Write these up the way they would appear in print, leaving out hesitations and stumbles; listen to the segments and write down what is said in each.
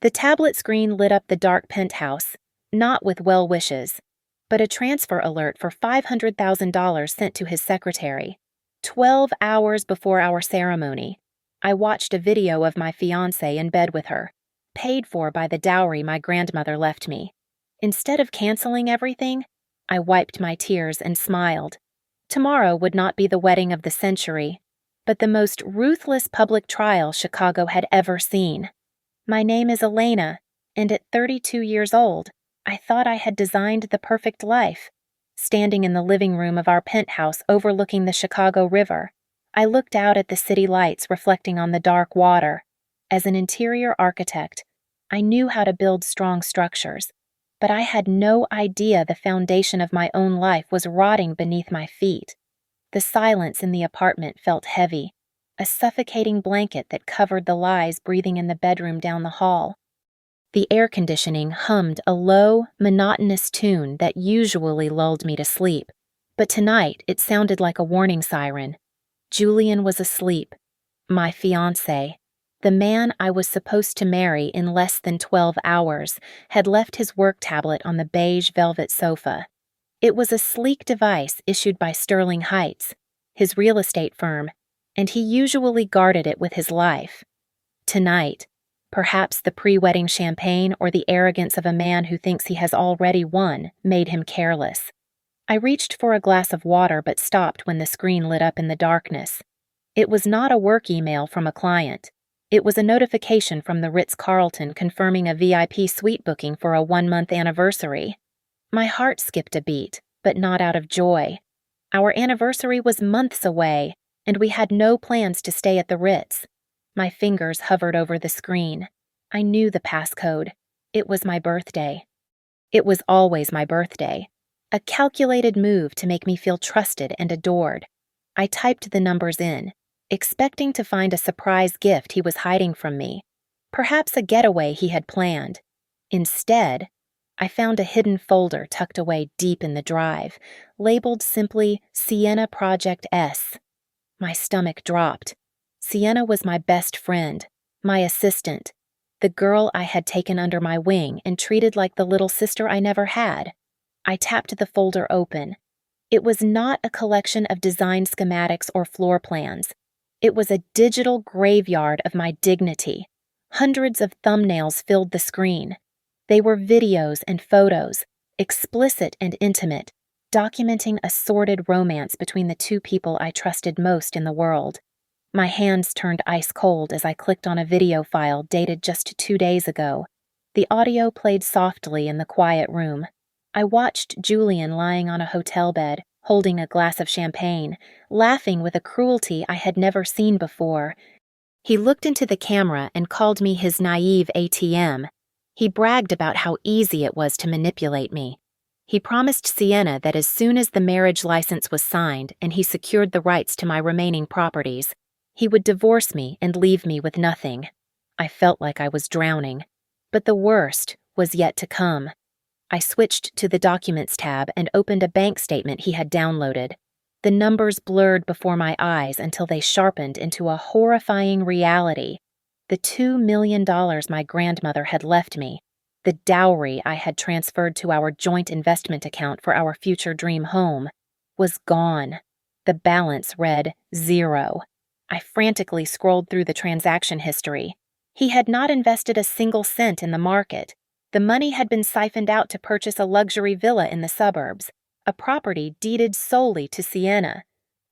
The tablet screen lit up the dark penthouse, not with well wishes, but a transfer alert for $500,000 sent to his secretary. 12 hours before our ceremony, I watched a video of my fiancé in bed with her, paid for by the dowry my grandmother left me. Instead of canceling everything, I wiped my tears and smiled. Tomorrow would not be the wedding of the century, but the most ruthless public trial Chicago had ever seen. My name is Elena, and at 32 years old, I thought I had designed the perfect life. Standing in the living room of our penthouse overlooking the Chicago River, I looked out at the city lights reflecting on the dark water. As an interior architect, I knew how to build strong structures, but I had no idea the foundation of my own life was rotting beneath my feet. The silence in the apartment felt heavy, a suffocating blanket that covered the lies breathing in the bedroom down the hall. The air conditioning hummed a low, monotonous tune that usually lulled me to sleep, but tonight it sounded like a warning siren. Julian was asleep. My fiancé, the man I was supposed to marry in less than 12 hours, had left his work tablet on the beige velvet sofa. It was a sleek device issued by Sterling Heights, his real estate firm, and he usually guarded it with his life. Tonight, perhaps the pre-wedding champagne or the arrogance of a man who thinks he has already won made him careless. I reached for a glass of water but stopped when the screen lit up in the darkness. It was not a work email from a client. It was a notification from the Ritz-Carlton confirming a VIP suite booking for a 1-month anniversary. My heart skipped a beat, but not out of joy. Our anniversary was months away, and we had no plans to stay at the Ritz. My fingers hovered over the screen. I knew the passcode. It was my birthday. It was always my birthday. A calculated move to make me feel trusted and adored. I typed the numbers in, expecting to find a surprise gift he was hiding from me, perhaps a getaway he had planned. Instead, I found a hidden folder tucked away deep in the drive, labeled simply Sienna Project S. My stomach dropped. Sienna was my best friend, my assistant, the girl I had taken under my wing and treated like the little sister I never had. I tapped the folder open. It was not a collection of design schematics or floor plans. It was a digital graveyard of my dignity. Hundreds of thumbnails filled the screen. They were videos and photos, explicit and intimate, documenting a sordid romance between the two people I trusted most in the world. My hands turned ice cold as I clicked on a video file dated just 2 days ago. The audio played softly in the quiet room. I watched Julian lying on a hotel bed, holding a glass of champagne, laughing with a cruelty I had never seen before. He looked into the camera and called me his naive ATM. He bragged about how easy it was to manipulate me. He promised Sienna that as soon as the marriage license was signed and he secured the rights to my remaining properties, he would divorce me and leave me with nothing. I felt like I was drowning, but the worst was yet to come. I switched to the Documents tab and opened a bank statement he had downloaded. The numbers blurred before my eyes until they sharpened into a horrifying reality. The $2 million my grandmother had left me, the dowry I had transferred to our joint investment account for our future dream home, was gone. The balance read 0. I frantically scrolled through the transaction history. He had not invested a single cent in the market. The money had been siphoned out to purchase a luxury villa in the suburbs, a property deeded solely to Sienna.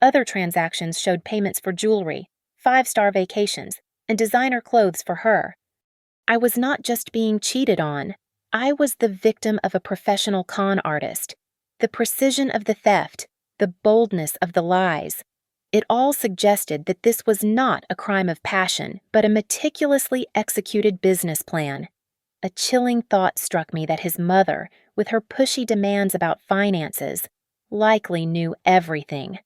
Other transactions showed payments for jewelry, 5-star vacations, and designer clothes for her. I was not just being cheated on. I was the victim of a professional con artist. The precision of the theft, the boldness of the lies. It all suggested that this was not a crime of passion, but a meticulously executed business plan. A chilling thought struck me that his mother, with her pushy demands about finances, likely knew everything.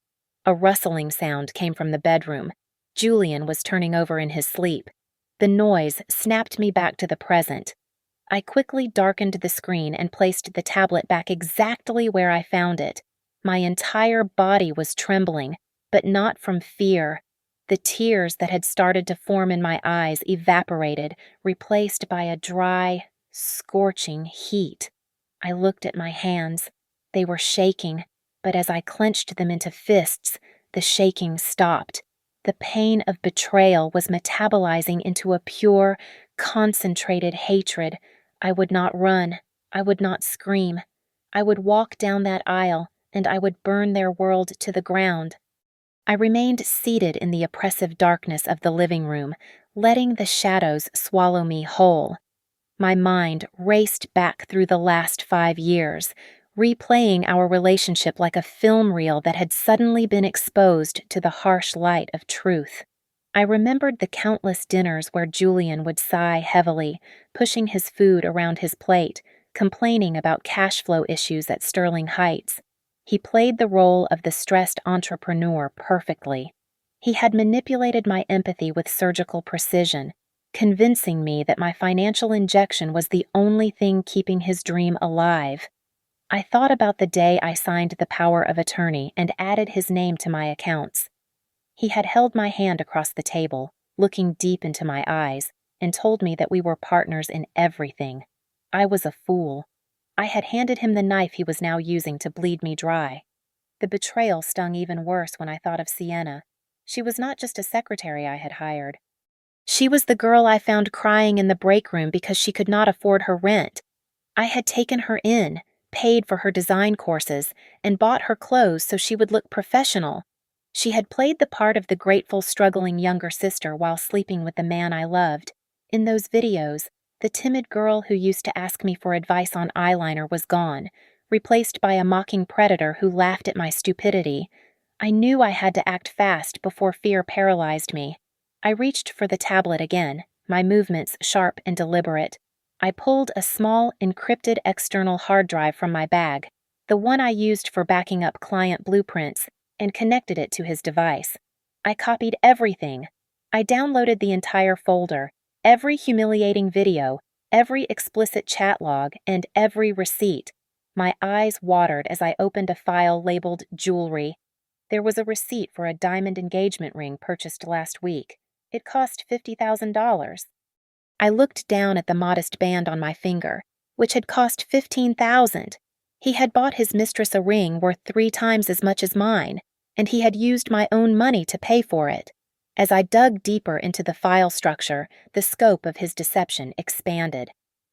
A rustling sound came from the bedroom. Julian was turning over in his sleep. The noise snapped me back to the present. I quickly darkened the screen and placed the tablet back exactly where I found it. My entire body was trembling, but not from fear. The tears that had started to form in my eyes evaporated, replaced by a dry, scorching heat. I looked at my hands. They were shaking, but as I clenched them into fists, the shaking stopped. The pain of betrayal was metabolizing into a pure, concentrated hatred. I would not run. I would not scream. I would walk down that aisle, and I would burn their world to the ground. I remained seated in the oppressive darkness of the living room, letting the shadows swallow me whole. My mind raced back through the last 5 years, replaying our relationship like a film reel that had suddenly been exposed to the harsh light of truth. I remembered the countless dinners where Julian would sigh heavily, pushing his food around his plate, complaining about cash flow issues at Sterling Heights. He played the role of the stressed entrepreneur perfectly. He had manipulated my empathy with surgical precision, convincing me that my financial injection was the only thing keeping his dream alive. I thought about the day I signed the power of attorney and added his name to my accounts. He had held my hand across the table, looking deep into my eyes, and told me that we were partners in everything. I was a fool. I had handed him the knife he was now using to bleed me dry. The betrayal stung even worse when I thought of Sienna. She was not just a secretary I had hired. She was the girl I found crying in the break room because she could not afford her rent. I had taken her in, paid for her design courses, and bought her clothes so she would look professional. She had played the part of the grateful, struggling younger sister while sleeping with the man I loved. In those videos, the timid girl who used to ask me for advice on eyeliner was gone, replaced by a mocking predator who laughed at my stupidity. I knew I had to act fast before fear paralyzed me. I reached for the tablet again, my movements sharp and deliberate. I pulled a small, encrypted external hard drive from my bag, the one I used for backing up client blueprints, and connected it to his device. I copied everything. I downloaded the entire folder, every humiliating video, every explicit chat log, and every receipt. My eyes watered as I opened a file labeled jewelry. There was a receipt for a diamond engagement ring purchased last week. It cost $50,000. I looked down at the modest band on my finger, which had cost $15,000. He had bought his mistress a ring worth 3 times as much as mine, and he had used my own money to pay for it. As I dug deeper into the file structure, the scope of his deception expanded.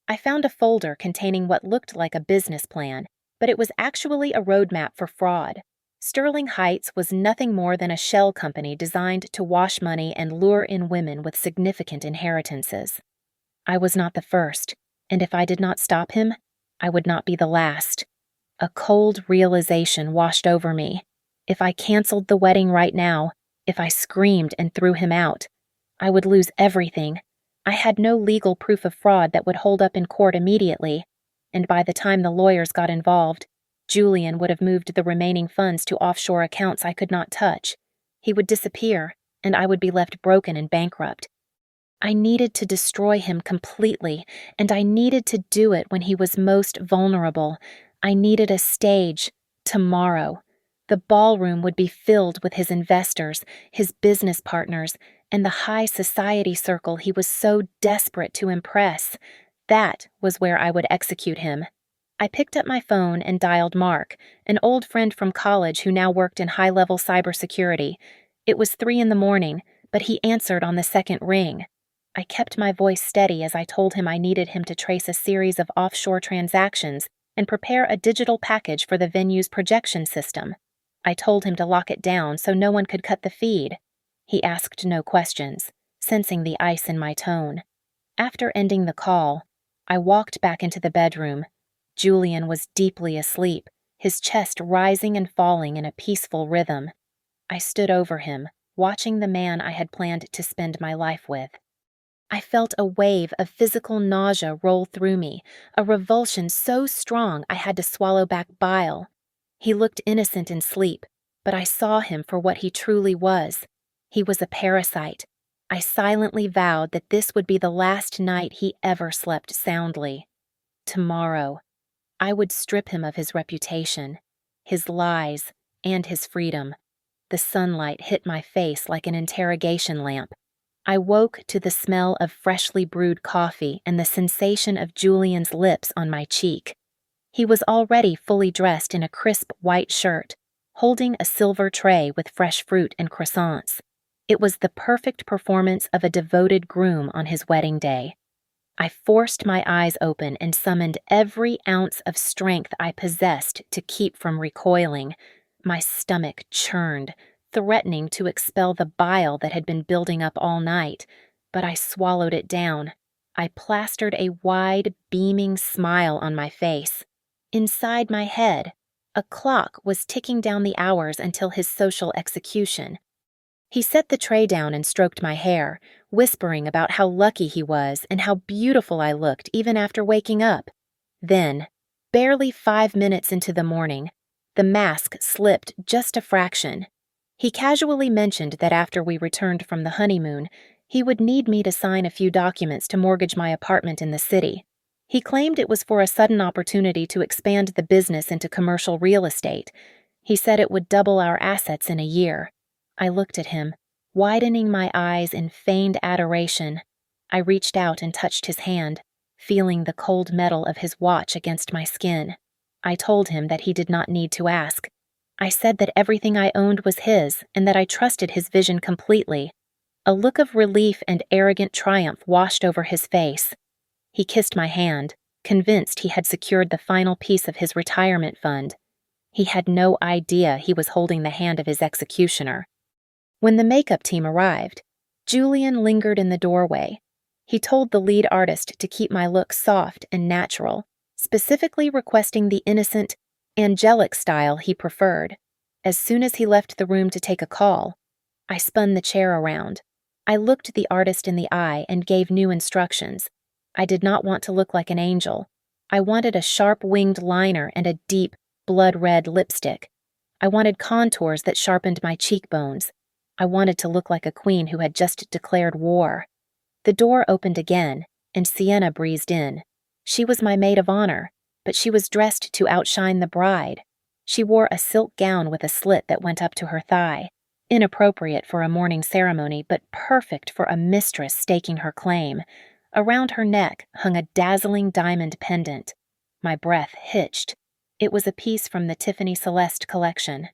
I found a folder containing what looked like a business plan, but it was actually a roadmap for fraud. Sterling Heights was nothing more than a shell company designed to wash money and lure in women with significant inheritances. I was not the first, and if I did not stop him, I would not be the last. A cold realization washed over me. If I canceled the wedding right now, if I screamed and threw him out, I would lose everything. I had no legal proof of fraud that would hold up in court immediately, and by the time the lawyers got involved, Julian would have moved the remaining funds to offshore accounts I could not touch. He would disappear, and I would be left broken and bankrupt. I needed to destroy him completely, and I needed to do it when he was most vulnerable. I needed a stage, tomorrow. The ballroom would be filled with his investors, his business partners, and the high society circle he was so desperate to impress. That was where I would execute him. I picked up my phone and dialed Mark, an old friend from college who now worked in high-level cybersecurity. It was 3 a.m, but he answered on the second ring. I kept my voice steady as I told him I needed him to trace a series of offshore transactions and prepare a digital package for the venue's projection system. I told him to lock it down so no one could cut the feed. He asked no questions, sensing the ice in my tone. After ending the call, I walked back into the bedroom. Julian was deeply asleep, his chest rising and falling in a peaceful rhythm. I stood over him, watching the man I had planned to spend my life with. I felt a wave of physical nausea roll through me, a revulsion so strong I had to swallow back bile. He looked innocent in sleep, but I saw him for what he truly was. He was a parasite. I silently vowed that this would be the last night he ever slept soundly. Tomorrow, I would strip him of his reputation, his lies, and his freedom. the sunlight hit my face like an interrogation lamp. I woke to the smell of freshly brewed coffee and the sensation of Julian's lips on my cheek. He was already fully dressed in a crisp white shirt, holding a silver tray with fresh fruit and croissants. It was the perfect performance of a devoted groom on his wedding day. I forced my eyes open and summoned every ounce of strength I possessed to keep from recoiling. My stomach churned, threatening to expel the bile that had been building up all night, but I swallowed it down. I plastered a wide, beaming smile on my face. Inside my head, a clock was ticking down the hours until his social execution. He set the tray down and stroked my hair, whispering about how lucky he was and how beautiful I looked even after waking up. Then, barely 5 minutes into the morning, the mask slipped just a fraction. He casually mentioned that after we returned from the honeymoon, he would need me to sign a few documents to mortgage my apartment in the city. He claimed it was for a sudden opportunity to expand the business into commercial real estate. He said it would double our assets in a year. I looked at him, widening my eyes in feigned adoration. I reached out and touched his hand, feeling the cold metal of his watch against my skin. I told him that he did not need to ask. I said that everything I owned was his and that I trusted his vision completely. A look of relief and arrogant triumph washed over his face. He kissed my hand, convinced he had secured the final piece of his retirement fund. He had no idea he was holding the hand of his executioner. When the makeup team arrived, Julian lingered in the doorway. He told the lead artist to keep my look soft and natural, specifically requesting the innocent, angelic style he preferred. As soon as he left the room to take a call, I spun the chair around. I looked the artist in the eye and gave new instructions. I did not want to look like an angel. I wanted a sharp-winged liner and a deep, blood-red lipstick. I wanted contours that sharpened my cheekbones. I wanted to look like a queen who had just declared war. The door opened again, and Sienna breezed in. She was my maid of honor, but she was dressed to outshine the bride. She wore a silk gown with a slit that went up to her thigh, inappropriate for a morning ceremony, but perfect for a mistress staking her claim. Around her neck hung a dazzling diamond pendant. My breath hitched. It was a piece from the Tiffany Celeste collection.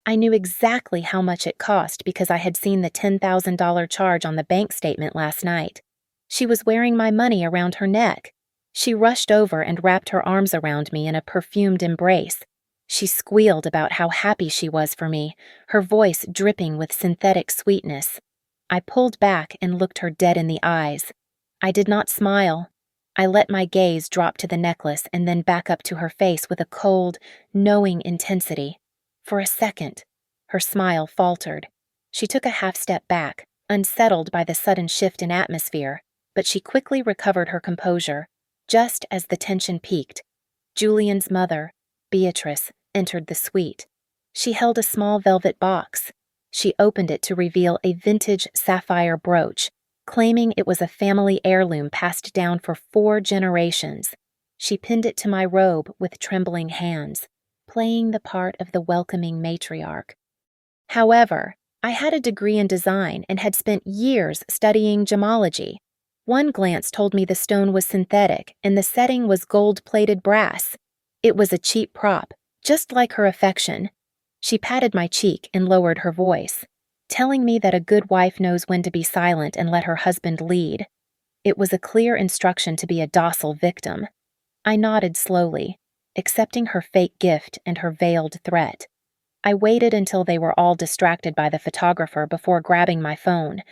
I knew exactly how much it cost because I had seen the $10,000 charge on the bank statement last night. She was wearing my money around her neck. She rushed over and wrapped her arms around me in a perfumed embrace. She squealed about how happy she was for me, her voice dripping with synthetic sweetness. I pulled back and looked her dead in the eyes. I did not smile. I let my gaze drop to the necklace and then back up to her face with a cold, knowing intensity. For a second, her smile faltered. She took a half-step back, unsettled by the sudden shift in atmosphere, but she quickly recovered her composure. Just as the tension peaked, Julian's mother, Beatrice, entered the suite. She held a small velvet box. She opened it to reveal a vintage sapphire brooch, claiming it was a family heirloom passed down for 4 generations. She pinned it to my robe with trembling hands, playing the part of the welcoming matriarch. However, I had a degree in design and had spent years studying gemology. One glance told me the stone was synthetic and the setting was gold-plated brass. It was a cheap prop, just like her affection. She patted my cheek and lowered her voice, telling me that a good wife knows when to be silent and let her husband lead. It was a clear instruction to be a docile victim. I nodded slowly, accepting her fake gift and her veiled threat. I waited until they were all distracted by the photographer before grabbing my phone.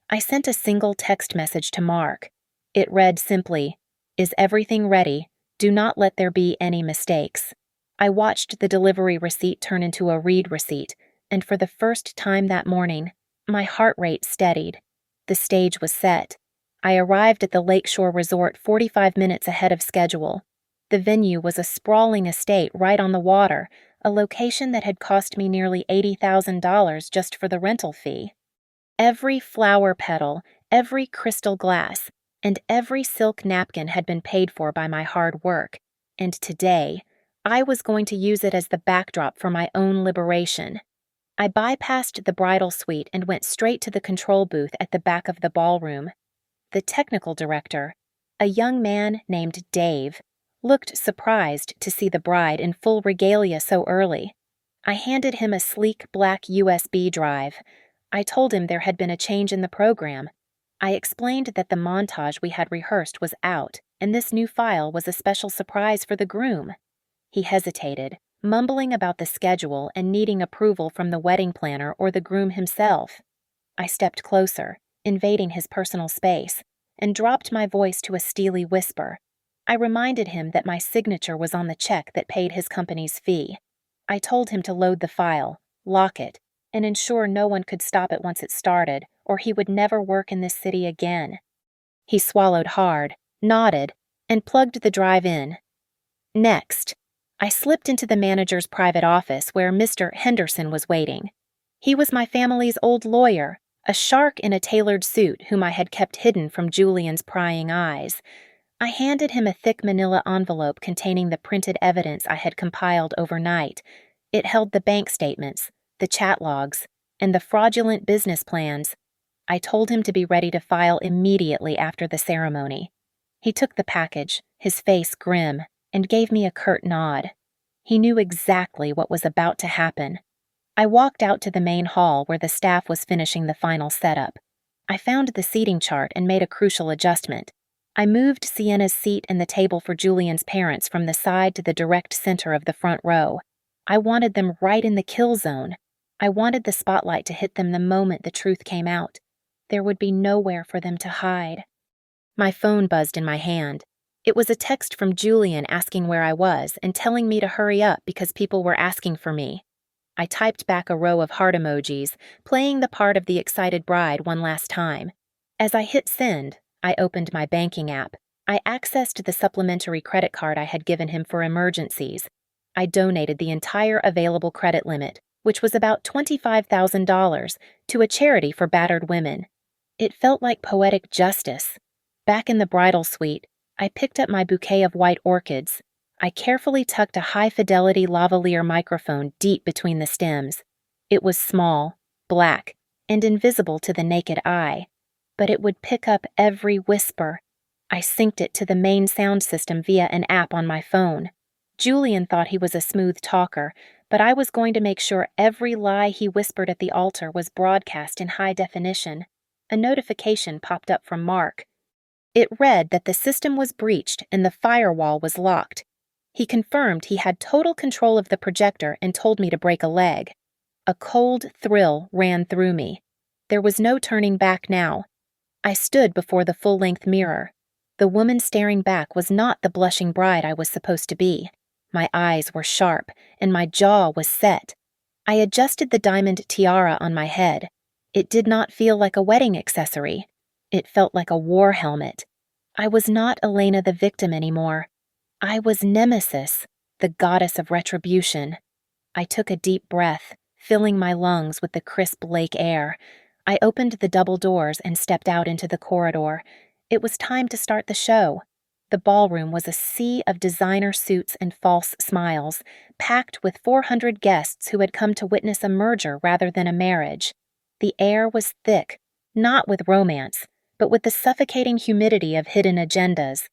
I sent a single text message to Mark. It read simply, "Is everything ready? Do not let there be any mistakes." I watched the delivery receipt turn into a read receipt, and for the first time that morning, my heart rate steadied. The stage was set. I arrived at the Lakeshore Resort 45 minutes ahead of schedule. The venue was a sprawling estate right on the water, a location that had cost me nearly $80,000 just for the rental fee. Every flower petal, every crystal glass, and every silk napkin had been paid for by my hard work, and today, I was going to use it as the backdrop for my own liberation. I bypassed the bridal suite and went straight to the control booth at the back of the ballroom. The technical director, a young man named Dave, looked surprised to see the bride in full regalia so early. I handed him a sleek black USB drive. I told him there had been a change in the program. I explained that the montage we had rehearsed was out, and this new file was a special surprise for the groom. He hesitated, mumbling about the schedule and needing approval from the wedding planner or the groom himself. I stepped closer, invading his personal space, and dropped my voice to a steely whisper. I reminded him that my signature was on the check that paid his company's fee. I told him to load the file, lock it, and ensure no one could stop it once it started, or he would never work in this city again. He swallowed hard, nodded, and plugged the drive in. Next, I slipped into the manager's private office where Mr. Henderson was waiting. He was my family's old lawyer, a shark in a tailored suit whom I had kept hidden from Julian's prying eyes. I handed him a thick manila envelope containing the printed evidence I had compiled overnight. It held the bank statements, the chat logs, and the fraudulent business plans. I told him to be ready to file immediately after the ceremony. He took the package, his face grim, and gave me a curt nod. He knew exactly what was about to happen. I walked out to the main hall where the staff was finishing the final setup. I found the seating chart and made a crucial adjustment. I moved Sienna's seat and the table for Julian's parents from the side to the direct center of the front row. I wanted them right in the kill zone. I wanted the spotlight to hit them the moment the truth came out. There would be nowhere for them to hide. My phone buzzed in my hand. It was a text from Julian asking where I was and telling me to hurry up because people were asking for me. I typed back a row of heart emojis, playing the part of the excited bride one last time. As I hit send, I opened my banking app. I accessed the supplementary credit card I had given him for emergencies. I donated the entire available credit limit, which was about $25,000, to a charity for battered women. It felt like poetic justice. Back in the bridal suite, I picked up my bouquet of white orchids. I carefully tucked a high-fidelity lavalier microphone deep between the stems. It was small, black, and invisible to the naked eye, but it would pick up every whisper. I synced it to the main sound system via an app on my phone. Julian thought he was a smooth talker, but I was going to make sure every lie he whispered at the altar was broadcast in high definition. A notification popped up from Mark. It read that the system was breached and the firewall was locked. He confirmed he had total control of the projector and told me to break a leg. A cold thrill ran through me. There was no turning back now. I stood before the full-length mirror. The woman staring back was not the blushing bride I was supposed to be. My eyes were sharp, and my jaw was set. I adjusted the diamond tiara on my head. It did not feel like a wedding accessory. It felt like a war helmet. I was not Elena the victim anymore. I was Nemesis, the goddess of retribution. I took a deep breath, filling my lungs with the crisp lake air. I opened the double doors and stepped out into the corridor. It was time to start the show. The ballroom was a sea of designer suits and false smiles, packed with 400 guests who had come to witness a merger rather than a marriage. The air was thick, not with romance, but with the suffocating humidity of hidden agendas.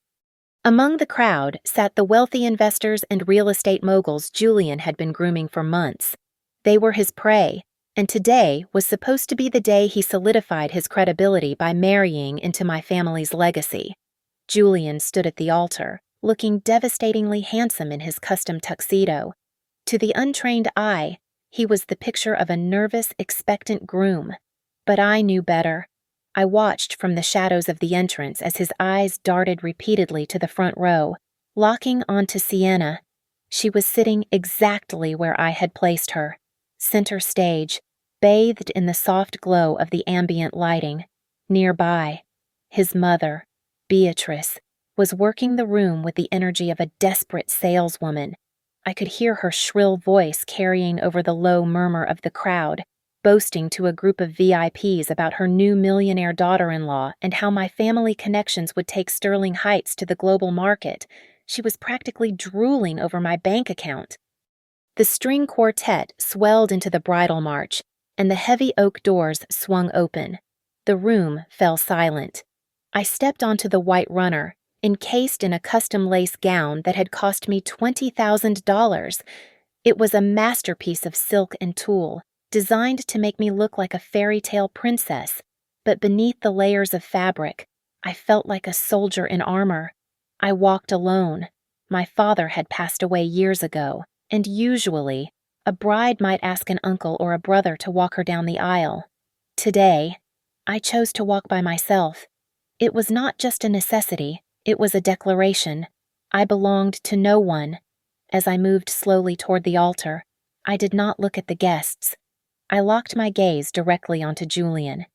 Among the crowd sat the wealthy investors and real estate moguls Julian had been grooming for months. They were his prey, and today was supposed to be the day he solidified his credibility by marrying into my family's legacy. Julian stood at the altar, looking devastatingly handsome in his custom tuxedo. To the untrained eye, he was the picture of a nervous, expectant groom. But I knew better. I watched from the shadows of the entrance as his eyes darted repeatedly to the front row, locking onto Sienna. She was sitting exactly where I had placed her, center stage, bathed in the soft glow of the ambient lighting. Nearby, his mother, Beatrice, was working the room with the energy of a desperate saleswoman. I could hear her shrill voice carrying over the low murmur of the crowd, boasting to a group of VIPs about her new millionaire daughter-in-law and how my family connections would take Sterling Heights to the global market. She was practically drooling over my bank account. The string quartet swelled into the bridal march, and the heavy oak doors swung open. The room fell silent. I stepped onto the white runner, encased in a custom lace gown that had cost me $20,000. It was a masterpiece of silk and tulle, designed to make me look like a fairy tale princess. But beneath the layers of fabric, I felt like a soldier in armor. I walked alone. My father had passed away years ago, and usually, a bride might ask an uncle or a brother to walk her down the aisle. Today, I chose to walk by myself. It was not just a necessity, it was a declaration. I belonged to no one. As I moved slowly toward the altar, I did not look at the guests. I locked my gaze directly onto Julian.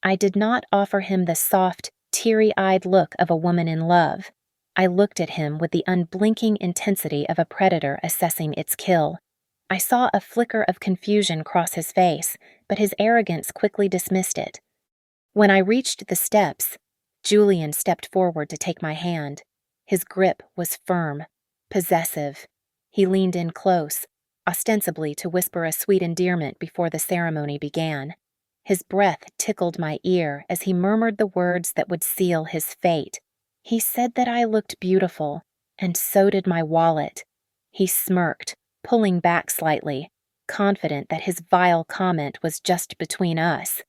I did not offer him the soft, teary-eyed look of a woman in love. I looked at him with the unblinking intensity of a predator assessing its kill. I saw a flicker of confusion cross his face, but his arrogance quickly dismissed it. When I reached the steps, Julian stepped forward to take my hand. His grip was firm, possessive. He leaned in close, ostensibly to whisper a sweet endearment before the ceremony began. His breath tickled my ear as he murmured the words that would seal his fate. He said that I looked beautiful, and so did my wallet. He smirked, pulling back slightly, confident that his vile comment was just between us.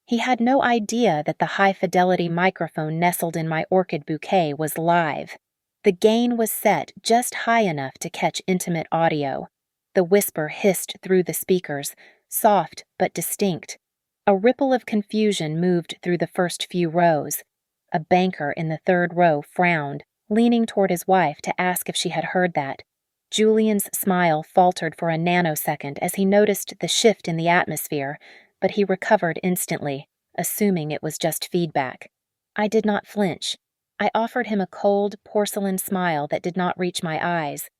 He had no idea that the high-fidelity microphone nestled in my orchid bouquet was live. The gain was set just high enough to catch intimate audio. The whisper hissed through the speakers, soft but distinct. A ripple of confusion moved through the first few rows. A banker in the third row frowned, leaning toward his wife to ask if she had heard that. Julian's smile faltered for a nanosecond as he noticed the shift in the atmosphere, but he recovered instantly, assuming it was just feedback. I did not flinch. I offered him a cold, porcelain smile that did not reach my eyes.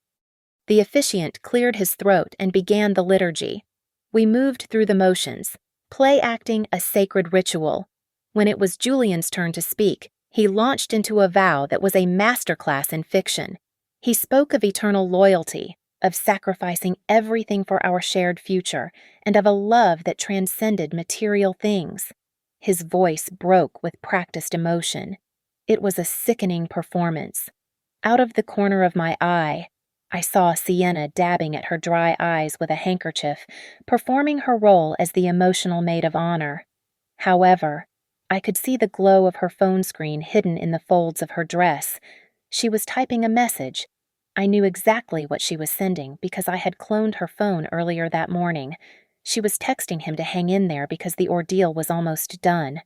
The officiant cleared his throat and began the liturgy. We moved through the motions, play acting a sacred ritual. When it was Julian's turn to speak, he launched into a vow that was a masterclass in fiction. He spoke of eternal loyalty, of sacrificing everything for our shared future, and of a love that transcended material things. His voice broke with practiced emotion. It was a sickening performance. Out of the corner of my eye, I saw Sienna dabbing at her dry eyes with a handkerchief, performing her role as the emotional maid of honor. However, I could see the glow of her phone screen hidden in the folds of her dress. She was typing a message. I knew exactly what she was sending because I had cloned her phone earlier that morning. She was texting him to hang in there because the ordeal was almost done.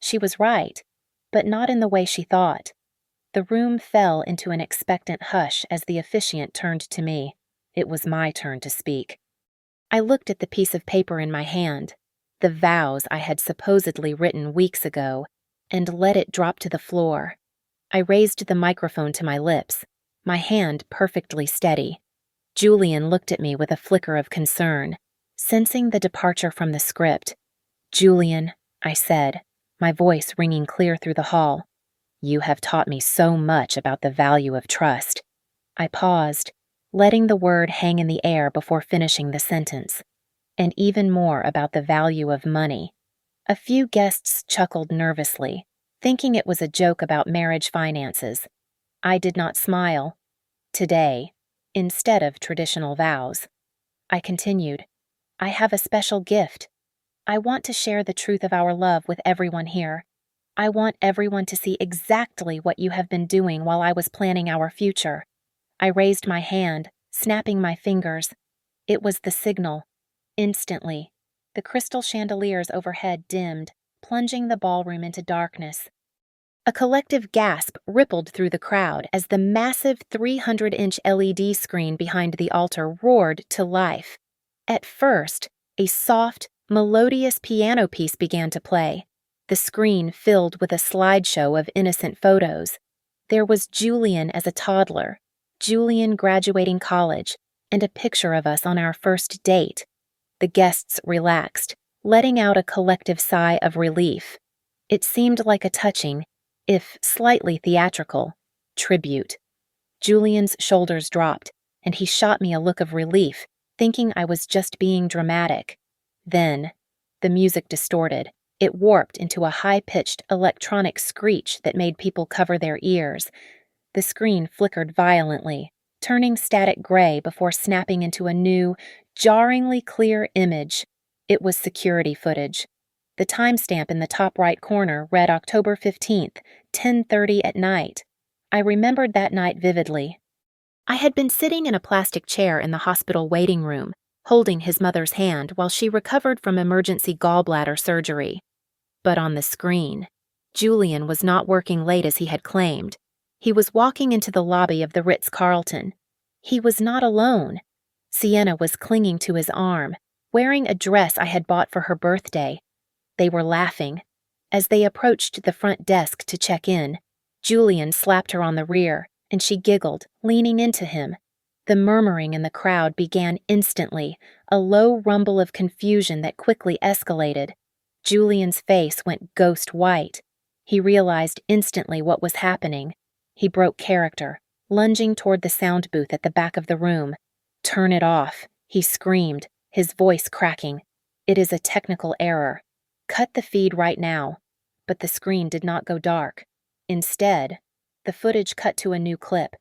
She was right, but not in the way she thought. The room fell into an expectant hush as the officiant turned to me. It was my turn to speak. I looked at the piece of paper in my hand, the vows I had supposedly written weeks ago, and let it drop to the floor. I raised the microphone to my lips, my hand perfectly steady. Julian looked at me with a flicker of concern, sensing the departure from the script. "Julian," I said, my voice ringing clear through the hall, "you have taught me so much about the value of trust." I paused, letting the word hang in the air before finishing the sentence. "And even more about the value of money." A few guests chuckled nervously, thinking it was a joke about marriage finances. I did not smile. Today, instead of traditional vows. I continued, "I have a special gift. I want to share the truth of our love with everyone here. I want everyone to see exactly what you have been doing while I was planning our future." I raised my hand, snapping my fingers. It was the signal. Instantly, the crystal chandeliers overhead dimmed, plunging the ballroom into darkness. A collective gasp rippled through the crowd as the massive 300-inch LED screen behind the altar roared to life. At first, a soft, melodious piano piece began to play. The screen filled with a slideshow of innocent photos. There was Julian as a toddler, Julian graduating college, and a picture of us on our first date. The guests relaxed, letting out a collective sigh of relief. It seemed like a touching, if slightly theatrical, tribute. Julian's shoulders dropped, and he shot me a look of relief, thinking I was just being dramatic. Then, the music distorted. It warped into a high-pitched electronic screech that made people cover their ears. The screen flickered violently, turning static gray before snapping into a new, jarringly clear image. It was security footage. The timestamp in the top right corner read October 15th, 10:30 at night. I remembered that night vividly. I had been sitting in a plastic chair in the hospital waiting room, holding his mother's hand while she recovered from emergency gallbladder surgery. But on the screen, Julian was not working late as he had claimed. He was walking into the lobby of the Ritz-Carlton. He was not alone. Sienna was clinging to his arm, wearing a dress I had bought for her birthday. They were laughing. As they approached the front desk to check in, Julian slapped her on the rear, and she giggled, leaning into him. The murmuring in the crowd began instantly, a low rumble of confusion that quickly escalated. Julian's face went ghost white. He realized instantly what was happening. He broke character, lunging toward the sound booth at the back of the room. "Turn it off," he screamed, his voice cracking. "It is a technical error. Cut the feed right now." But the screen did not go dark. Instead, the footage cut to a new clip.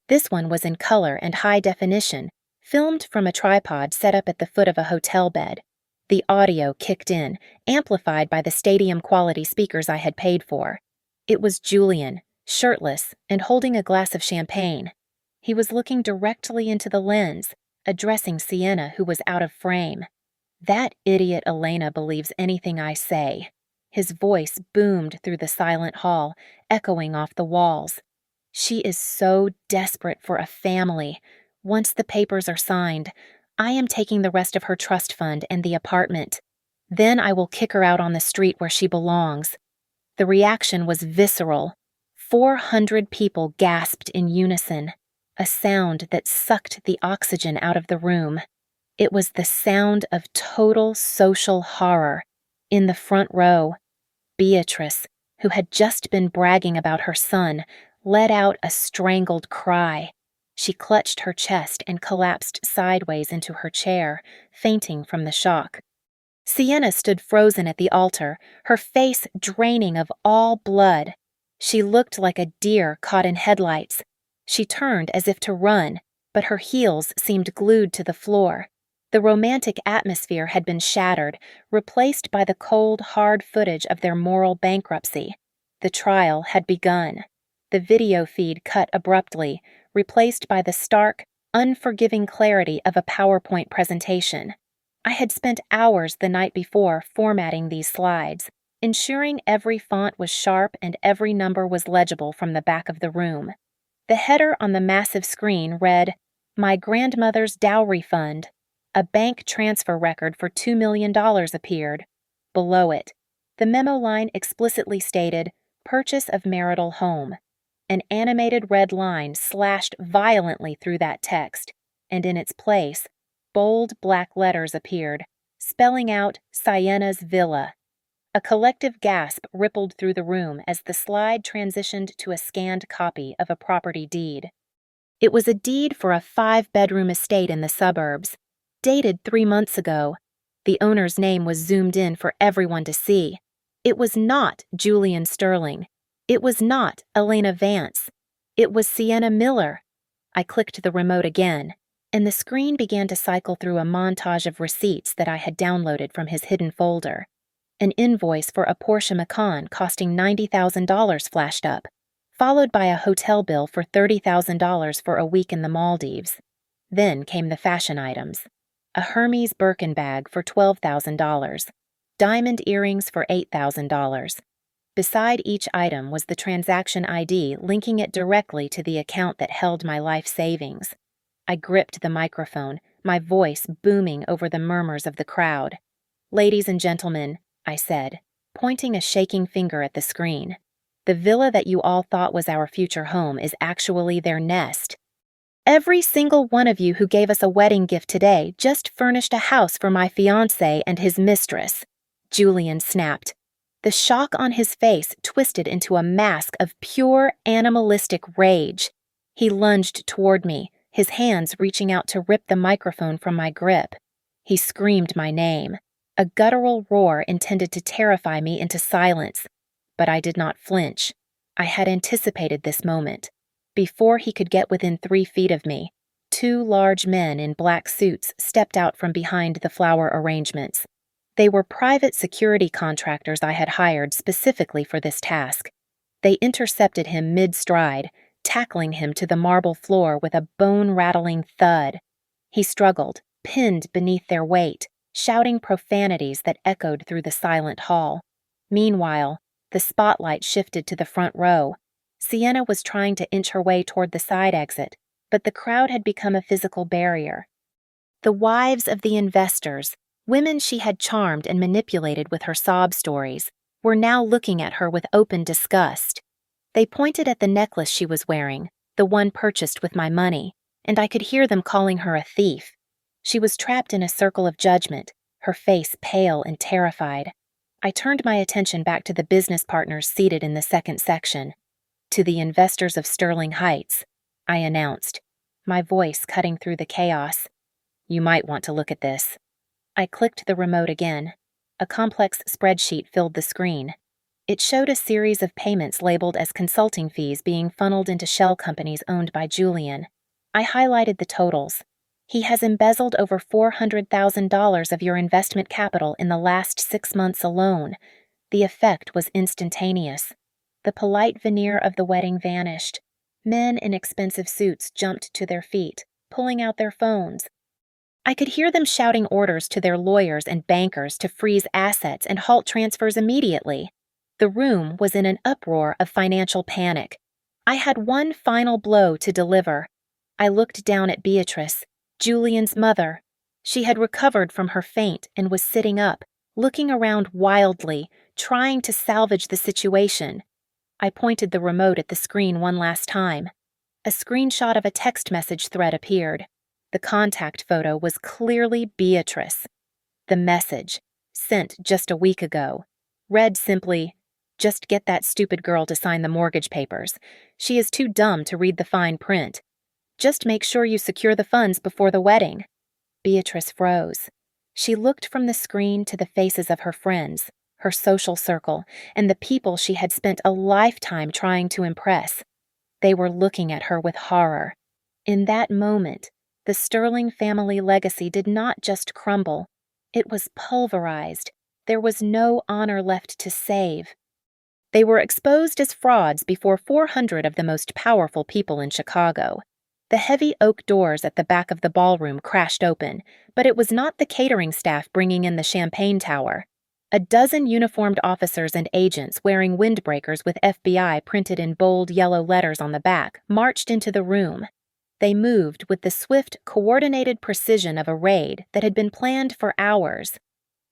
This one was in color and high definition, filmed from a tripod set up at the foot of a hotel bed. The audio kicked in, amplified by the stadium-quality speakers I had paid for. It was Julian, shirtless and holding a glass of champagne. He was looking directly into the lens, addressing Sienna, who was out of frame. "That idiot Elena believes anything I say." His voice boomed through the silent hall, echoing off the walls. "She is so desperate for a family. Once the papers are signed, I am taking the rest of her trust fund and the apartment. Then I will kick her out on the street where she belongs." The reaction was visceral. 400 people gasped in unison, a sound that sucked the oxygen out of the room. It was the sound of total social horror. In the front row, Beatrice, who had just been bragging about her son, let out a strangled cry. She clutched her chest and collapsed sideways into her chair, fainting from the shock. Sienna stood frozen at the altar, her face draining of all blood. She looked like a deer caught in headlights. She turned as if to run, but her heels seemed glued to the floor. The romantic atmosphere had been shattered, replaced by the cold, hard footage of their moral bankruptcy. The trial had begun. The video feed cut abruptly, replaced by the stark, unforgiving clarity of a PowerPoint presentation. I had spent hours the night before formatting these slides, ensuring every font was sharp and every number was legible from the back of the room. The header on the massive screen read, "My grandmother's dowry fund." A bank transfer record for $2 million appeared. Below it, the memo line explicitly stated, "Purchase of marital home." An animated red line slashed violently through that text, and in its place, bold black letters appeared, spelling out Sienna's Villa. A collective gasp rippled through the room as the slide transitioned to a scanned copy of a property deed. It was a deed for a 5-bedroom estate in the suburbs, dated 3 months ago. The owner's name was zoomed in for everyone to see. It was not Julian Sterling. It was not Elena Vance. It was Sienna Miller. I clicked the remote again, and the screen began to cycle through a montage of receipts that I had downloaded from his hidden folder. An invoice for a Porsche Macan costing $90,000 flashed up, followed by a hotel bill for $30,000 for a week in the Maldives. Then came the fashion items. A Hermes Birkin bag for $12,000, diamond earrings for $8,000. Beside each item was the transaction ID linking it directly to the account that held my life savings. I gripped the microphone, my voice booming over the murmurs of the crowd. "Ladies and gentlemen," I said, pointing a shaking finger at the screen, "the villa that you all thought was our future home is actually their nest. Every single one of you who gave us a wedding gift today just furnished a house for my fiancé and his mistress," Julian snapped. The shock on his face twisted into a mask of pure animalistic rage. He lunged toward me, his hands reaching out to rip the microphone from my grip. He screamed my name, a guttural roar intended to terrify me into silence. But I did not flinch. I had anticipated this moment. Before he could get within 3 feet of me, 2 large men in black suits stepped out from behind the flower arrangements. They were private security contractors I had hired specifically for this task. They intercepted him mid-stride, tackling him to the marble floor with a bone-rattling thud. He struggled, pinned beneath their weight, shouting profanities that echoed through the silent hall. Meanwhile, the spotlight shifted to the front row. Sienna was trying to inch her way toward the side exit, but the crowd had become a physical barrier. The wives of the investors, women she had charmed and manipulated with her sob stories, were now looking at her with open disgust. They pointed at the necklace she was wearing, the one purchased with my money, and I could hear them calling her a thief. She was trapped in a circle of judgment, her face pale and terrified. I turned my attention back to the business partners seated in the second section. "To the investors of Sterling Heights," I announced, my voice cutting through the chaos. "You might want to look at this." I clicked the remote again. A complex spreadsheet filled the screen. It showed a series of payments labeled as consulting fees being funneled into shell companies owned by Julian. I highlighted the totals. "He has embezzled over $400,000 of your investment capital in the last 6 months alone." The effect was instantaneous. The polite veneer of the wedding vanished. Men in expensive suits jumped to their feet, pulling out their phones. I could hear them shouting orders to their lawyers and bankers to freeze assets and halt transfers immediately. The room was in an uproar of financial panic. I had one final blow to deliver. I looked down at Beatrice, Julian's mother. She had recovered from her faint and was sitting up, looking around wildly, trying to salvage the situation. I pointed the remote at the screen one last time. A screenshot of a text message thread appeared. The contact photo was clearly Beatrice. The message, sent just a week ago, read simply, "Just get that stupid girl to sign the mortgage papers. She is too dumb to read the fine print. Just make sure you secure the funds before the wedding." Beatrice froze. She looked from the screen to the faces of her friends, her social circle, and the people she had spent a lifetime trying to impress. They were looking at her with horror. In that moment, the Sterling family legacy did not just crumble. It was pulverized. There was no honor left to save. They were exposed as frauds before 400 of the most powerful people in Chicago. The heavy oak doors at the back of the ballroom crashed open, but it was not the catering staff bringing in the champagne tower. A dozen uniformed officers and agents wearing windbreakers with FBI printed in bold yellow letters on the back marched into the room. They moved with the swift, coordinated precision of a raid that had been planned for hours.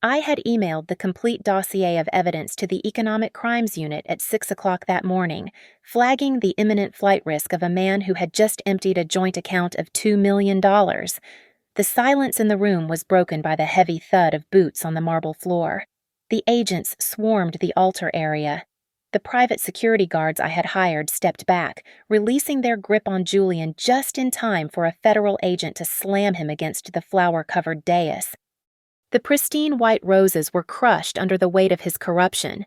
I had emailed the complete dossier of evidence to the Economic Crimes Unit at 6 o'clock that morning, flagging the imminent flight risk of a man who had just emptied a joint account of $2 million. The silence in the room was broken by the heavy thud of boots on the marble floor. The agents swarmed the altar area. The private security guards I had hired stepped back, releasing their grip on Julian just in time for a federal agent to slam him against the flower-covered dais. The pristine white roses were crushed under the weight of his corruption.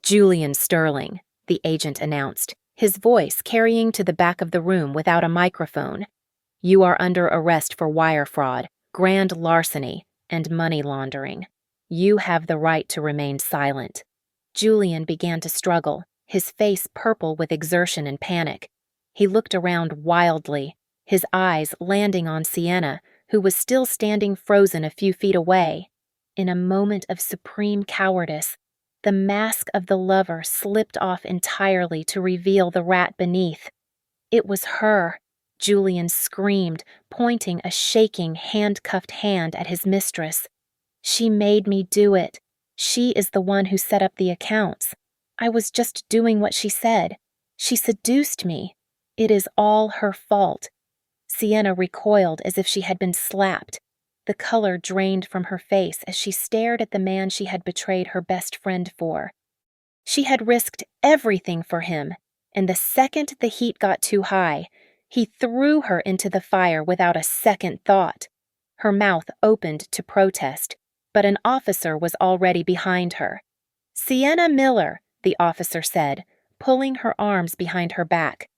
"Julian Sterling," the agent announced, his voice carrying to the back of the room without a microphone. "You are under arrest for wire fraud, grand larceny, and money laundering. You have the right to remain silent." Julian began to struggle, his face purple with exertion and panic. He looked around wildly, his eyes landing on Sienna, who was still standing frozen a few feet away. In a moment of supreme cowardice, the mask of the lover slipped off entirely to reveal the rat beneath. It was her. Julian screamed, pointing a shaking, handcuffed hand at his mistress. "She made me do it. She is the one who set up the accounts. I was just doing what she said. She seduced me. It is all her fault." Sienna recoiled as if she had been slapped. The color drained from her face as she stared at the man she had betrayed her best friend for. She had risked everything for him, and the second the heat got too high, He threw her into the fire without a second thought. Her mouth opened to protest, but an officer was already behind her. "Sienna Miller," the officer said, pulling her arms behind her back.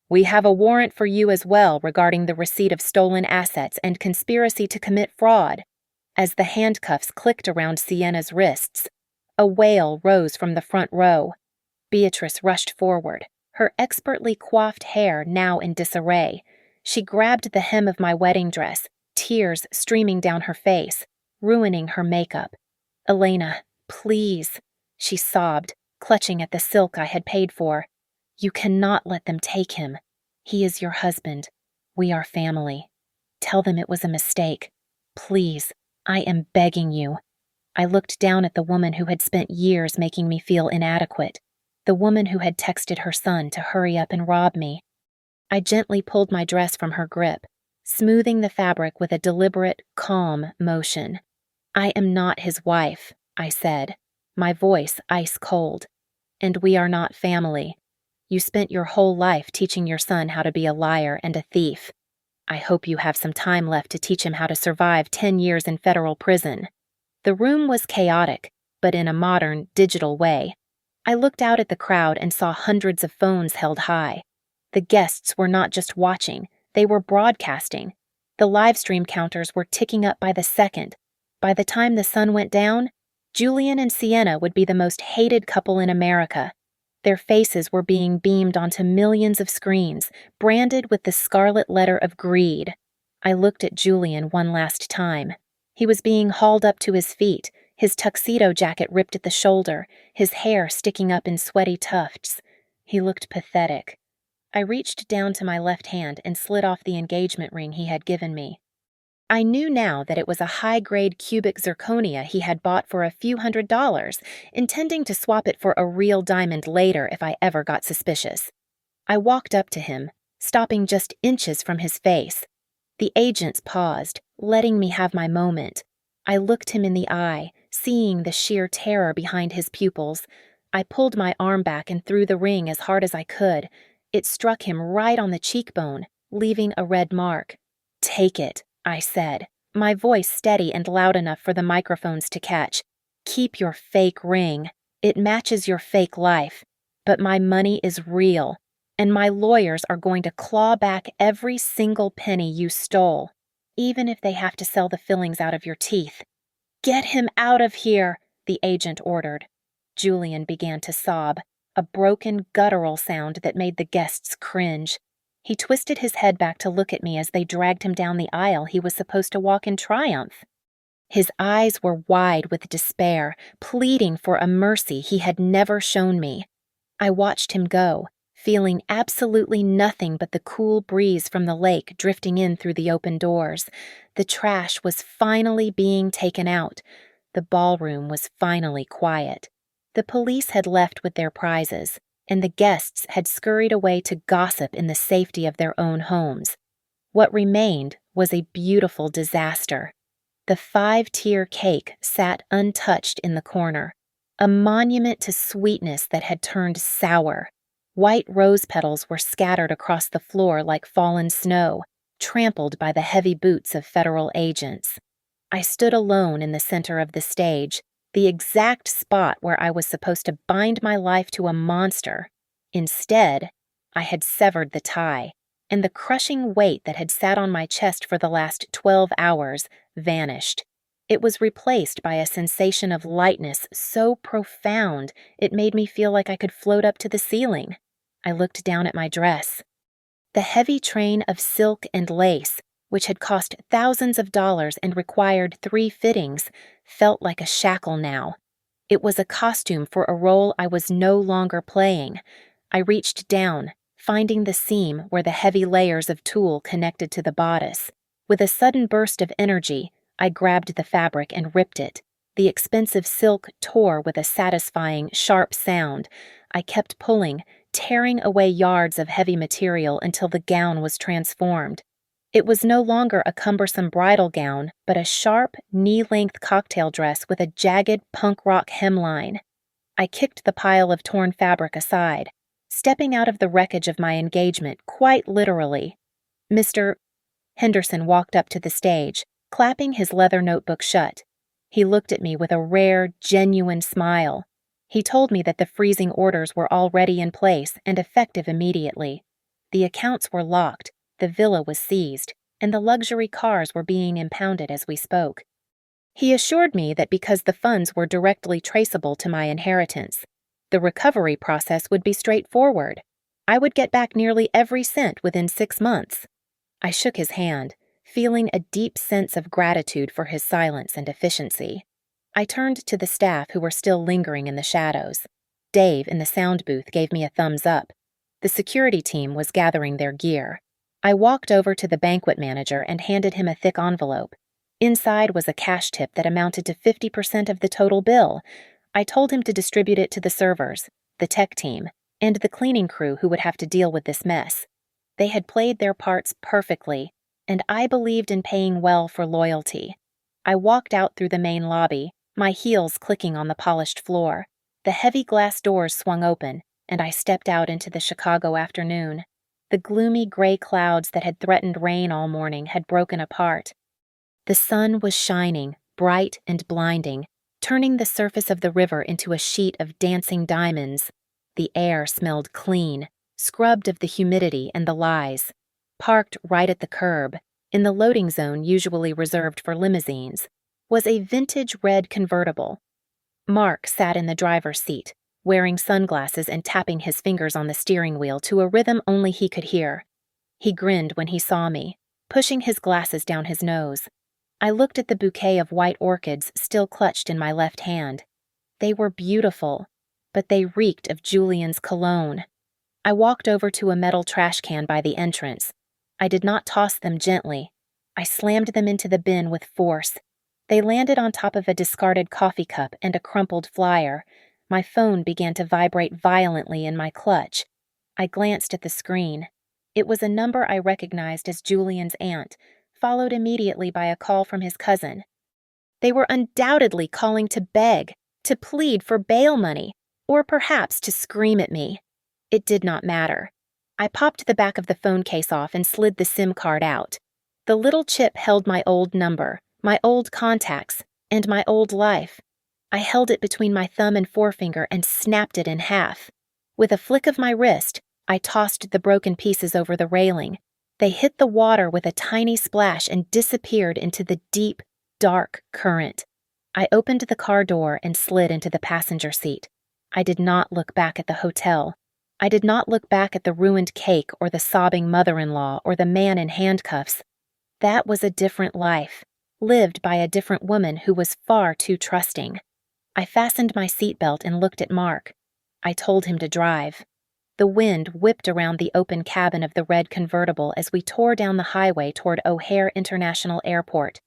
"We have a warrant for you as well regarding the receipt of stolen assets and conspiracy to commit fraud." As the handcuffs clicked around Sienna's wrists, a wail rose from the front row. Beatrice rushed forward, her expertly coiffed hair now in disarray. She grabbed the hem of my wedding dress, tears streaming down her face, ruining her makeup. "Elena, please," she sobbed, clutching at the silk I had paid for. "You cannot let them take him. He is your husband. We are family. Tell them it was a mistake. Please, I am begging you." I looked down at the woman who had spent years making me feel inadequate, the woman who had texted her son to hurry up and rob me. I gently pulled my dress from her grip, smoothing the fabric with a deliberate, calm motion. "I am not his wife," I said, my voice ice cold. "And we are not family. You spent your whole life teaching your son how to be a liar and a thief. I hope you have some time left to teach him how to survive 10 years in federal prison." The room was chaotic, but in a modern, digital way. I looked out at the crowd and saw hundreds of phones held high. The guests were not just watching, they were broadcasting. The live stream counters were ticking up by the second. By the time the sun went down, Julian and Sienna would be the most hated couple in America. Their faces were being beamed onto millions of screens, branded with the scarlet letter of greed. I looked at Julian one last time. He was being hauled up to his feet, his tuxedo jacket ripped at the shoulder, his hair sticking up in sweaty tufts. He looked pathetic. I reached down to my left hand and slid off the engagement ring he had given me. I knew now that it was a high-grade cubic zirconia he had bought for a few $100s, intending to swap it for a real diamond later if I ever got suspicious. I walked up to him, stopping just inches from his face. The agents paused, letting me have my moment. I looked him in the eye, seeing the sheer terror behind his pupils. I pulled my arm back and threw the ring as hard as I could. It struck him right on the cheekbone, leaving a red mark. "Take it," I said, my voice steady and loud enough for the microphones to catch. "Keep your fake ring. It matches your fake life. But my money is real, and my lawyers are going to claw back every single penny you stole, even if they have to sell the fillings out of your teeth." "Get him out of here," the agent ordered. Julian began to sob, a broken, guttural sound that made the guests cringe. He twisted his head back to look at me as they dragged him down the aisle he was supposed to walk in triumph. His eyes were wide with despair, pleading for a mercy he had never shown me. I watched him go, feeling absolutely nothing but the cool breeze from the lake drifting in through the open doors. The trash was finally being taken out. The ballroom was finally quiet. The police had left with their prizes, and the guests had scurried away to gossip in the safety of their own homes. What remained was a beautiful disaster. The 5-tier cake sat untouched in the corner, a monument to sweetness that had turned sour. White rose petals were scattered across the floor like fallen snow, trampled by the heavy boots of federal agents. I stood alone in the center of the stage, the exact spot where I was supposed to bind my life to a monster. Instead, I had severed the tie, and the crushing weight that had sat on my chest for the last 12 hours vanished. It was replaced by a sensation of lightness so profound it made me feel like I could float up to the ceiling. I looked down at my dress. The heavy train of silk and lace, which had cost thousands of dollars and required 3 fittings, felt like a shackle now. It was a costume for a role I was no longer playing. I reached down, finding the seam where the heavy layers of tulle connected to the bodice. With a sudden burst of energy, I grabbed the fabric and ripped it. The expensive silk tore with a satisfying, sharp sound. I kept pulling, tearing away yards of heavy material until the gown was transformed. It was no longer a cumbersome bridal gown, but a sharp, knee-length cocktail dress with a jagged punk rock hemline. I kicked the pile of torn fabric aside. stepping out of the wreckage of my engagement, quite literally. Mr. Henderson walked up to the stage, clapping his leather notebook shut. He looked at me with a rare, genuine smile. He told me that the freezing orders were already in place and effective immediately. The accounts were locked, the villa was seized, and the luxury cars were being impounded as we spoke. He assured me that because the funds were directly traceable to my inheritance, the recovery process would be straightforward. I would get back nearly every cent within 6 months. I shook his hand, feeling a deep sense of gratitude for his silence and efficiency. I turned to the staff who were still lingering in the shadows. Dave in the sound booth gave me a thumbs up. The security team was gathering their gear. I walked over to the banquet manager and handed him a thick envelope. Inside was a cash tip that amounted to 50% of the total bill. I told him to distribute it to the servers, the tech team, and the cleaning crew who would have to deal with this mess. They had played their parts perfectly, and I believed in paying well for loyalty. I walked out through the main lobby, my heels clicking on the polished floor. The heavy glass doors swung open, and I stepped out into the Chicago afternoon. The gloomy gray clouds that had threatened rain all morning had broken apart. The sun was shining, bright and blinding, turning the surface of the river into a sheet of dancing diamonds. The air smelled clean, scrubbed of the humidity and the lies. Parked right at the curb, in the loading zone usually reserved for limousines, was a vintage red convertible. Mark sat in the driver's seat, wearing sunglasses and tapping his fingers on the steering wheel to a rhythm only he could hear. He grinned when he saw me, pushing his glasses down his nose. I looked at the bouquet of white orchids still clutched in my left hand. They were beautiful, but they reeked of Julian's cologne. I walked over to a metal trash can by the entrance. I did not toss them gently. I slammed them into the bin with force. They landed on top of a discarded coffee cup and a crumpled flyer. My phone began to vibrate violently in my clutch. I glanced at the screen. It was a number I recognized as Julian's aunt, followed immediately by a call from his cousin. They were undoubtedly calling to beg, to plead for bail money, or perhaps to scream at me. It did not matter. I popped the back of the phone case off and slid the SIM card out. The little chip held my old number, my old contacts, and my old life. I held it between my thumb and forefinger and snapped it in half. With a flick of my wrist, I tossed the broken pieces over the railing. They hit the water with a tiny splash and disappeared into the deep, dark current. I opened the car door and slid into the passenger seat. I did not look back at the hotel. I did not look back at the ruined cake or the sobbing mother-in-law or the man in handcuffs. That was a different life, lived by a different woman who was far too trusting. I fastened my seatbelt and looked at Mark. I told him to drive. The wind whipped around the open cabin of the red convertible as we tore down the highway toward O'Hare International Airport.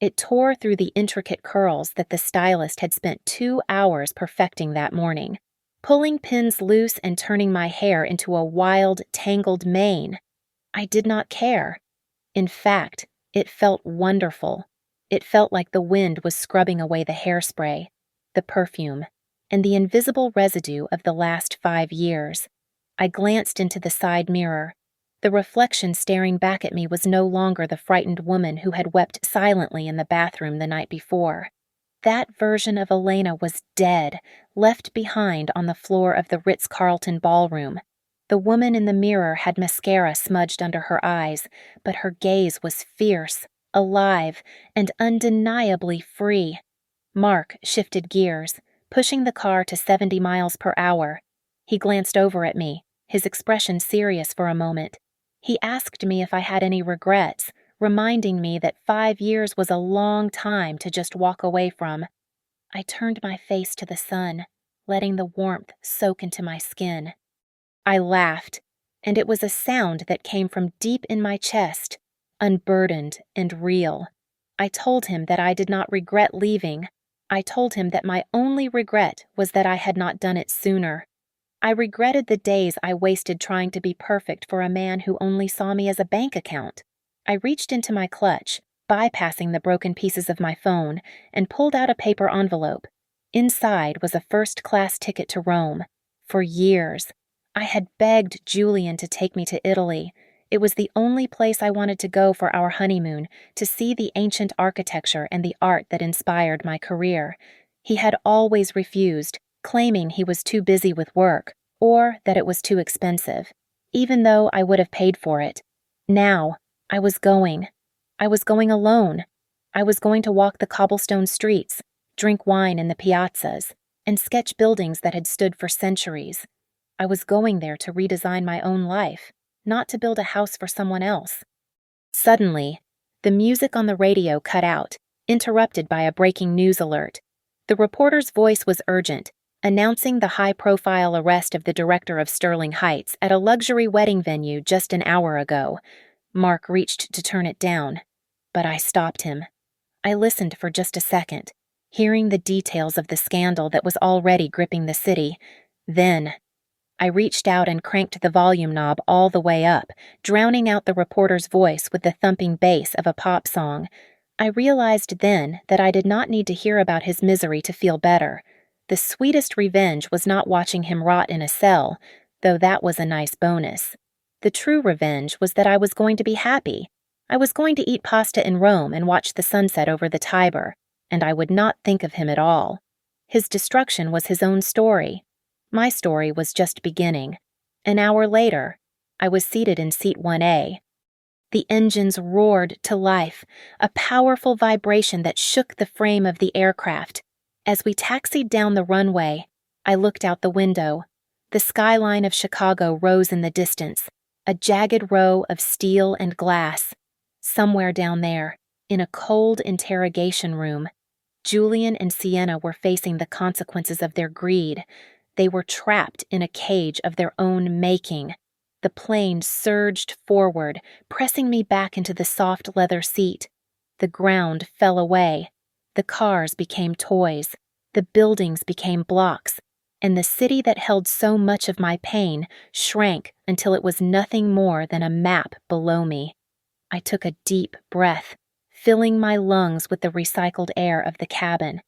It tore through the intricate curls that the stylist had spent 2 hours perfecting that morning, pulling pins loose and turning my hair into a wild, tangled mane. I did not care. In fact, it felt wonderful. It felt like the wind was scrubbing away the hairspray, the perfume, and the invisible residue of the last 5 years. I glanced into the side mirror. The reflection staring back at me was no longer the frightened woman who had wept silently in the bathroom the night before. That version of Elena was dead, left behind on the floor of the Ritz-Carlton ballroom. The woman in the mirror had mascara smudged under her eyes, but her gaze was fierce, alive, and undeniably free. Mark shifted gears, pushing the car to 70 miles per hour. He glanced over at me, his expression serious for a moment. He asked me if I had any regrets, reminding me that 5 years was a long time to just walk away from. I turned my face to the sun, letting the warmth soak into my skin. I laughed, and it was a sound that came from deep in my chest, unburdened and real. I told him that I did not regret leaving. I told him that my only regret was that I had not done it sooner. I regretted the days I wasted trying to be perfect for a man who only saw me as a bank account. I reached into my clutch, bypassing the broken pieces of my phone, and pulled out a paper envelope. Inside was a first-class ticket to Rome. For years. I had begged Julian to take me to Italy. It was the only place I wanted to go for our honeymoon, to see the ancient architecture and the art that inspired my career. He had always refused, claiming he was too busy with work, or that it was too expensive, even though I would have paid for it. Now, I was going. I was going alone. I was going to walk the cobblestone streets, drink wine in the piazzas, and sketch buildings that had stood for centuries. I was going there to redesign my own life, not to build a house for someone else. Suddenly, the music on the radio cut out, interrupted by a breaking news alert. The reporter's voice was urgent, announcing the high-profile arrest of the director of Sterling Heights at a luxury wedding venue just an hour ago. Mark reached to turn it down, but I stopped him. I listened for just a second, hearing the details of the scandal that was already gripping the city. Then, I reached out and cranked the volume knob all the way up, drowning out the reporter's voice with the thumping bass of a pop song. I realized then that I did not need to hear about his misery to feel better. The sweetest revenge was not watching him rot in a cell, though that was a nice bonus. The true revenge was that I was going to be happy. I was going to eat pasta in Rome and watch the sunset over the Tiber, and I would not think of him at all. His destruction was his own story. My story was just beginning. An hour later, I was seated in seat 1A. The engines roared to life, a powerful vibration that shook the frame of the aircraft. As we taxied down the runway, I looked out the window. The skyline of Chicago rose in the distance, a jagged row of steel and glass. Somewhere down there, in a cold interrogation room, Julian and Sienna were facing the consequences of their greed. They were trapped in a cage of their own making. The plane surged forward, pressing me back into the soft leather seat. The ground fell away. The cars became toys. The buildings became blocks. And the city that held so much of my pain shrank until it was nothing more than a map below me. I took a deep breath, filling my lungs with the recycled air of the cabin.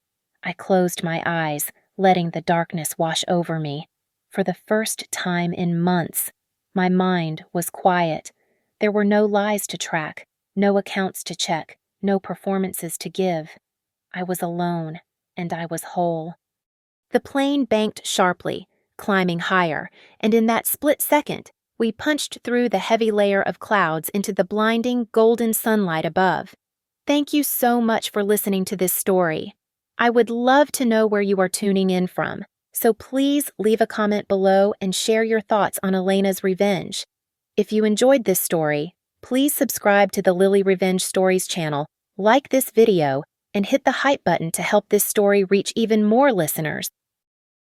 I closed my eyes, letting the darkness wash over me. For the first time in months, my mind was quiet. There were no lies to track, no accounts to check, no performances to give. I was alone, and I was whole. The plane banked sharply, climbing higher, and in that split second, we punched through the heavy layer of clouds into the blinding golden sunlight above. Thank you so much for listening to this story. I would love to know where you are tuning in from, so please leave a comment below and share your thoughts on Elena's revenge. If you enjoyed this story, please subscribe to the Lily Revenge Stories channel, like this video, and hit the hype button to help this story reach even more listeners.